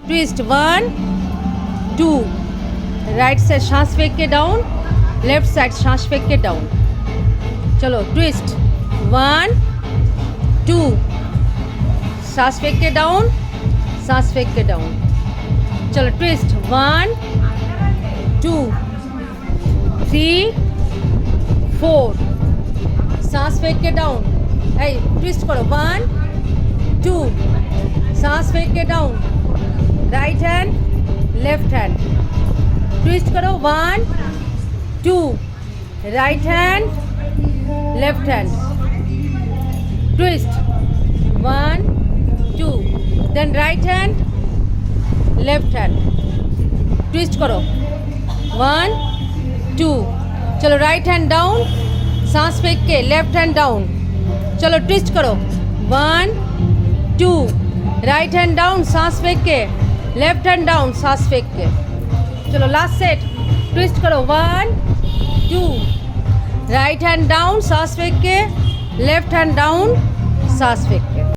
twist 1 2 right side सांस फेंक के डाउन लेफ्ट साइड सांस फेंक के डाउन चलो ट्विस्ट 1 2 सांस फेंक के डाउन सांस फेंक के डाउन चलो ट्विस्ट 1 2 3 4 सांस फेंक के डाउन ट्विस्ट करो 1 2 सांस फेंक के down right hand left hand twist करो 1 2 right hand left hand twist 1 2 then right hand left hand twist करो 1 2 चलो राइट हैंड डाउन सांस फेंक के लेफ्ट हैंड डाउन चलो ट्विस्ट करो 1 2 राइट हैंड डाउन सांस फेंक के लेफ्ट हैंड डाउन सांस फेंक के चलो लास्ट सेट ट्विस्ट करो 1 2 राइट हैंड डाउन सांस फेंक के लेफ्ट हैंड डाउन सांस फेंक के